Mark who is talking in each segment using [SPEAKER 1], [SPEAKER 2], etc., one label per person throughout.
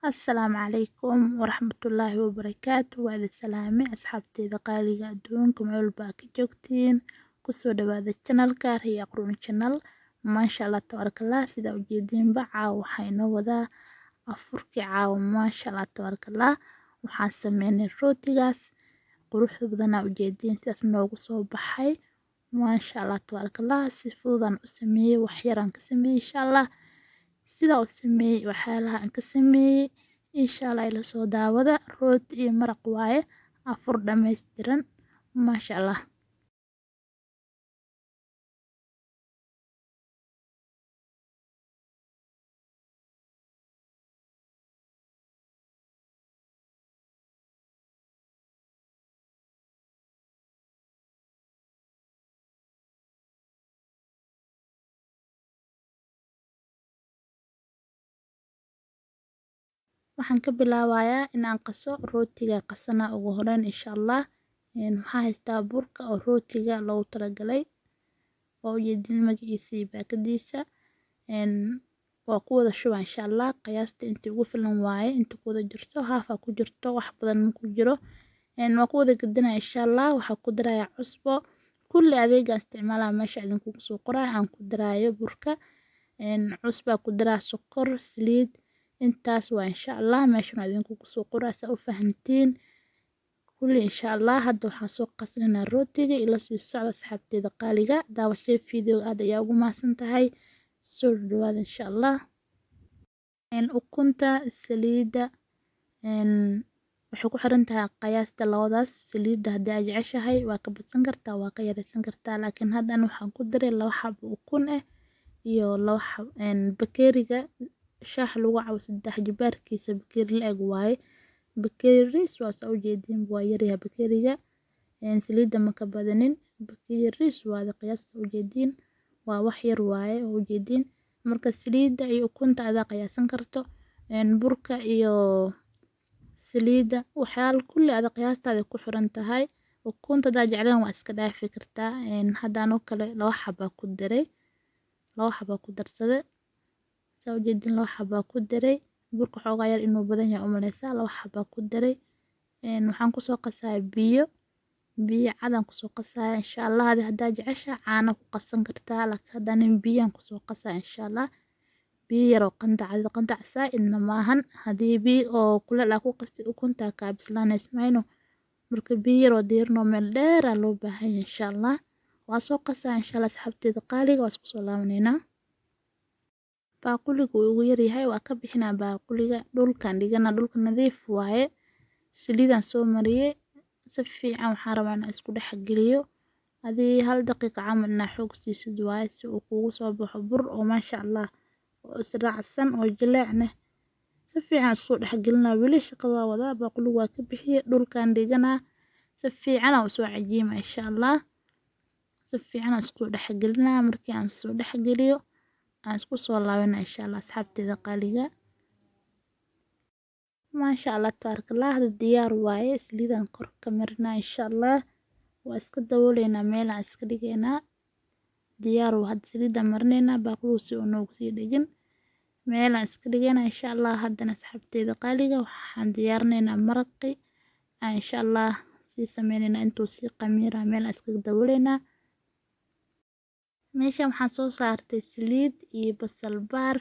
[SPEAKER 1] Asalaamu calaykum waraxmatullaahi wabarakaatu. Waa idin salaamay asxaabteyda qaaliga adduunka meel walba aad ka joogtiin. Kusoo dhawaada channelka Riyaa Qurun Channel. Maasha Allah tabarakallah, sida ujeediinba caawa waxaa inoo wadaa afurkii caawa. Maasha Allah tabarakallah, waxaan sameynay rootigaas quruxda badan aa ujeediin sidaas noogu soo baxay. Maasha Allah tabarakallah, si fududaan u sameeyay, wax yaraan ka sameeyay insha Allah. Sida u sameeyay waxyaalaha aan ka sameeyay insha Allah ila soo daawada. Rooti iyo maraq waaye, afur dhameystiran. Maasha Allah. Waxaan ka bilaabayaa in aan qaso rootiga qasana ugu horeyn insha Allah. Waxaa haystaa burka oo rootiga loogu talagalay oo ujeedin magaciisa iyo baakadiisa. Waa ku wada shuba insha Allah. Qiyaasta intii ugu filan waaye inta ku wada jirto haafa ku jirto wax badan ma ku jiro. Waa ku wada gadina insha Allah. Waxaa ku daraya cusbo. Kulli adeega isticmaala meesha idinku soo qoray aan ku darayo burka. Cusba ku daraa sokor, saliid. Intaas waa insha Allah meesha idinku soo qoray sa u fahantiin. Kulli insha Allah hadda waxaan soo qasnaa rootiga ila sii socda asxaabteyda qaaliga. Daawashay video aad ayaa ugu mahadsan tahay. Soo dhawaada insha Allah. Ukunta saliida waxay ku xiran tahay qiyaasta labadaas. Saliida haddii aad jeceshahay waa ka badsan kartaa waa ka yareysan kartaa. Laakiin hadda waxaan ku daray 2 xabo ukun iyo 2 xabo bakeeriga shaah lagu cabo 3 jibaarkiisa bakeeri la eg waaye. Bakeeriis waa soo ujeedin waa yaryahay bakeeriga. Saliida ma ka badanin. Bakeeriis waa qiyaasta ujeedin waa wax yar waaye ujeedin. Marka saliida iyo ukunta aad qiyaasan karto. Burka iyo saliida waxyaal kulli aad qiyaastaada ku xiran tahay. Ukunta da jeclaan waa iska dhaafi kartaa. Haddaan oo kale 2 xabo ku daray. 2 xabo ku darsaday. Soo ujeedin 2 xabo ku daray. Burka xoogaa yar inuu badan yahay umaleysa 2 xabo ku daray. Waxaan ku soo qasay biyo cadaan ku soo qasay insha Allah. Hadda jecesha caano ku qasan kartaa laakiin haddaan biyaan ku soo qasay insha Allah. Biyo yar oo qandac saaidna maahan. Haddii biyo oo kula ku qastay ukunta ka bislaanaysmayno. Marka biyo yar oo diirno meel dheer loo baahan insha Allah. Waa soo qasay insha Allah asxaabteyda qaaliga waa isku soo laabanayna. Baaquliga ugu yar yahay waa ka bixinaa baaquliga dhulkan dhigana dhulka nadiif waaye. Saliidaan soo mariyay si fiican waxaan rabaa inaan isku dhex geliyo. Hadii 1 daqiiqo camal inaa xoog siisid waaye si uu kugu soo baxo bur oo maasha Allah oo israacsan oo jileecne. Si fiican isku dhex gelinaa weli shaqada wada baaquliga waa ka bixiyay dhulkan dhigana si fiican u soo cajiima insha Allah. Si fiican isku dhex gelinaa markii aan soo dhex geliyo aan isku soo laabana insha Allah asxaabteyda qaaliga. Maasha Allah tabarakallah diyaar waaye saliidaan kor ka marina insha Allah. Waa iska dabooleyna meel aan iska dhigayna. Diyaar waa had saliida marnayna baaquliga si uu noogu sii dhigin. Meel aan iska dhigayna insha Allah haddana asxaabteyda qaaliga waxaan diyaarinaynaa maraqi. Insha Allah si sameynayna intuu si qamiira meel aan iska dabooleyna. Meesha waxaan soo saartay saliid iyo basal baar.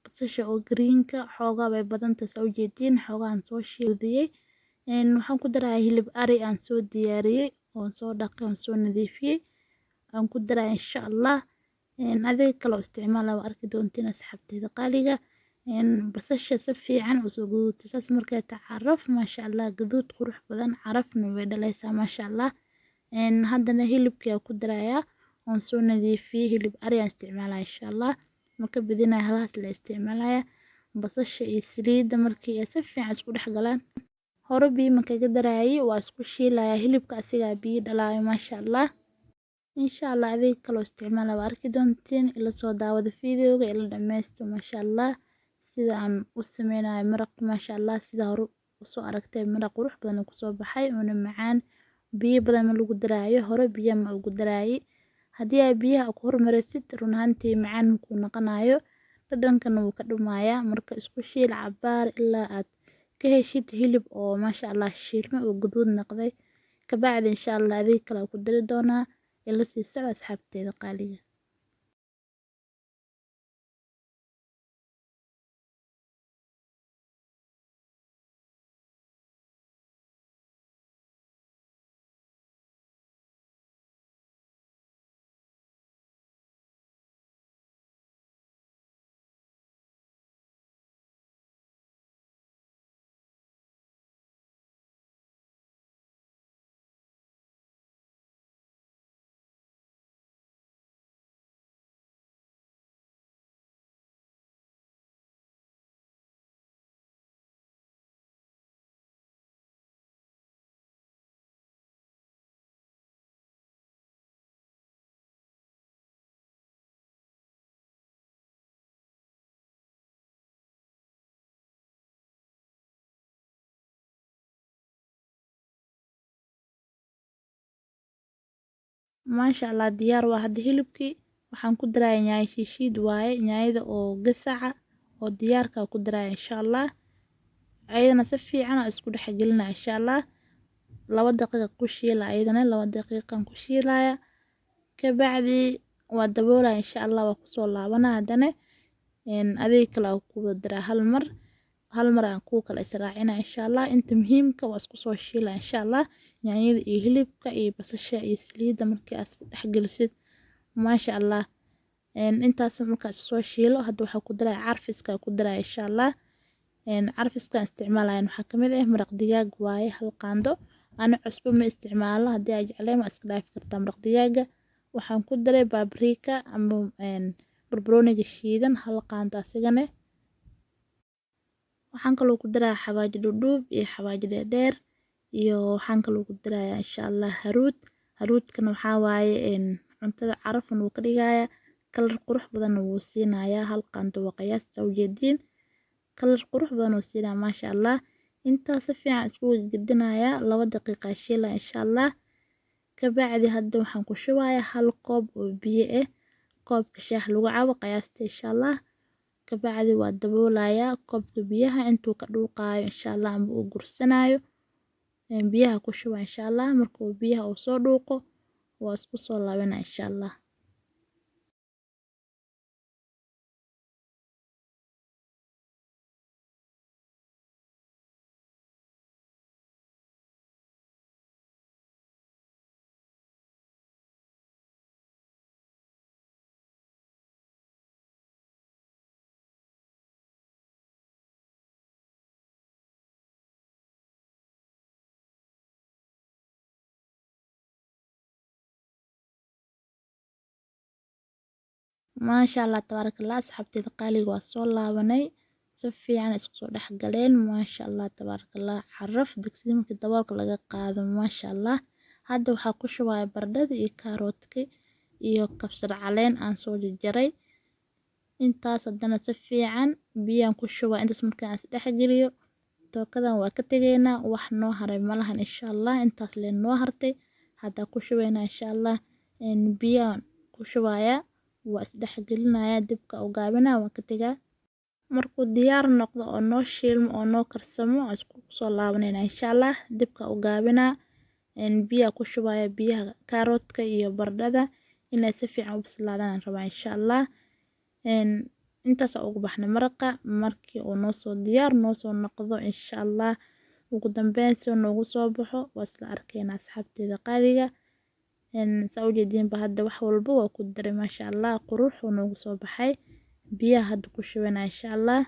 [SPEAKER 1] Basasha oo greenka xoogaa way badanta soo ujeedin xoogaan soo shiidiyay. Waxaan ku daraa hilib ari aan soo diyaariyay oo soo dhaqay oo soo nadiifiyay. Aan ku daraa insha Allah. Adeeg kale oo isticmaala waa arki doontiin asxaabteyda qaaliga. Basasha si fiican u soo gudubtay saas markay tacarraf maasha Allah gaduud qurux badan carafna way dhalaysaa maasha Allah. Haddana hilibkii ku daraya oo soo nadiifiyay hilib ari aan isticmaala insha Allah. Marka badinaa halaas la isticmaalaya basasha iyo saliida markii ay si fiican isku dhex galaan. Hore biyo markay daraayi waa isku shiilaya hilibka asiga biyo dhalaayo maasha Allah. Insha Allah adeeg kale oo isticmaala waa arki doontiin ila soo daawada videoga ila dhameysto maasha Allah. Sida aan u sameynayo maraq maasha Allah sida hore u soo aragtay maraq qurux badan ku soo baxay oo macaan. Biyo badan ma lagu daraayo hore biyo ma ugu daraayi. Haddii ay biyaha ku hormarisid run ahaantii macaan ku noqonayo dhadhankana wuu ka dhumayaa. Marka isku shiil cabaar ilaa aad ka heshid hilib oo maasha Allah shiilma oo guduud noqday. Kabacdi insha Allah adeeg kale ku dari doonaa ila sii socod asxaabteeda qaaliga. Maasha Allah diyaar waa hadda hilibkii waxaan ku daray yaanyo shiishid waaye yaanyada oo gasaca oo diyaarka ku daray insha Allah ayadana si fiican oo isku dhex gelinaa insha Allah 2 daqiiqo ku shiila ayadana 2 daqiiqan ku shiilaya kabacdi waa daboolaa insha Allah waa ku soo laabanaa hadana adeeg kale ku daraa hal mar aan ku kala israacina insha Allah inta muhiimka waa isku soo shiila insha Allah yaanyada iyo hilibka iyo basasha iyo saliida markii aad isku dhex gelisid maasha Allah intaas markaas soo shiilo hadda waxa ku daray carfiska ku daray insha Allah carfiska isticmaalayaan waxa kamid ah maraq digaag waaye hal qaando ana cusbo ma isticmaalo hadii ay jecleen ma iska dhaafi kartaa maraq digaaga waxaan ku daray paprika ama barbarooniga shiidan hal qaando asigana waxaan kaloo ku daraa xawaaji dhudhuub iyo xawaaji dheer iyo waxaan kaloo ku darayaa insha Allah haruudkana waxa waaye cuntada carafan uu ka dhigayaa kalar qurux badan uu siinayaa hal qaando waa qiyaasta ujeedin kalar qurux badan uu siinaa maasha Allah inta si fiican isku gedinayaa 2 daqiiqo shiila insha Allah kabacdi hadda waxaan ku shubayaa hal koob oo biyo ah koobka shaah lagu cabo qiyaasta insha Allah kabacdi waa daboolayaa koobka biyaha intuu ka dhuuqaayo insha Allah ama uu gursanayo biyaha ku shuba insha Allah markuu biyaha uu soo dhuuqo waa isku soo laabanaa insha Allah maasha Allah tabarakallah asxaabteeda qaaliga waa soo laabanay si fiican isku soo dhex galeen maasha Allah tabarakallah caraf digsiga markii daboolka laga qaado maasha Allah hadda waxa ku shubaya baradhada iyo kaaroodka iyo kabsar caleen aan soo jaray intaas hadana si fiican biyaan ku shubaa intaas markaan is dhex geliyo tookadan waa ka tageynaa wax noo haray malahan insha Allah intaas leen noo hartay hadda ku shubayna insha Allah biyaan ku shubaya waa is dhex gelinayaa dibka u gaabinaa waa ka tagaa markuu diyaar noqdo oo noo shiilmo oo noo karsamo isku soo laabanayna insha Allah dibka u gaabinaa biya ku shubaya biyaha kaaroodka iyo baradhada inay si fiican u bislaadaan rabaa insha Allah intaas ugu baxna maraqa markii uu noo soo diyaar noo soo noqdo insha Allah ugu dambeyn si noogu soo baxo waa isla arkeena asxaabteeda qaaliga saujeedin ba hadda wax walba waa ku daray maasha Allah qurux noogu soo baxay biyaha hadda ku shubana insha Allah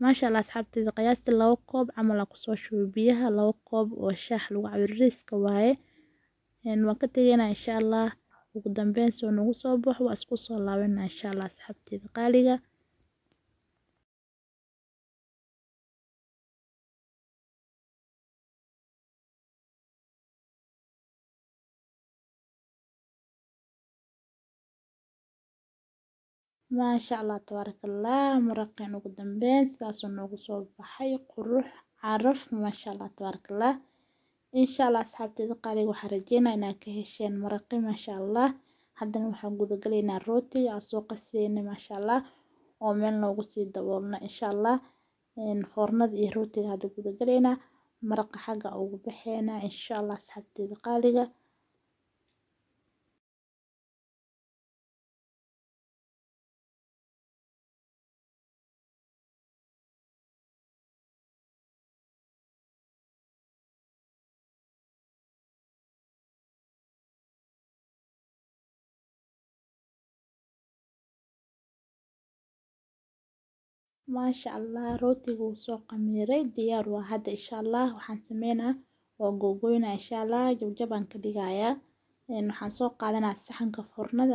[SPEAKER 1] maasha Allah asxaabteeda qiyaasta 2 koob camal ku soo shubay biyaha 2 koob oo shaah lagu cabo riiska waaye waa ka tageynaa insha Allah ugu dambeyn si noogu soo baxo waa isku soo laabanaa insha Allah asxaabteeda qaaliga maasha Allah tabarakallah maraqeen ugu dambeyn saas noogu soo baxay qurux caraf maasha Allah tabarakallah insha Allah asxaabteeda qaaliga waxa rajeynayaa inaad ka hesheen maraqi maasha Allah haddana waxaan guda galaynaa rootiga aan soo qaseynay maasha Allah oo meel noogu sii daboolna insha Allah. Foornada iyo rootiga hadda guda galeynaa maraqa xagga ugu baxeena insha Allah asxaabteeda qaaliga. maasha Allah rootigu wuu soo qamiiray diyaar waa hadda insha Allah. Waxaan sameynaa waa googoynaa insha Allah jabjabaan ka dhigayaa. Waxaan soo qaadanaa saxanka foornada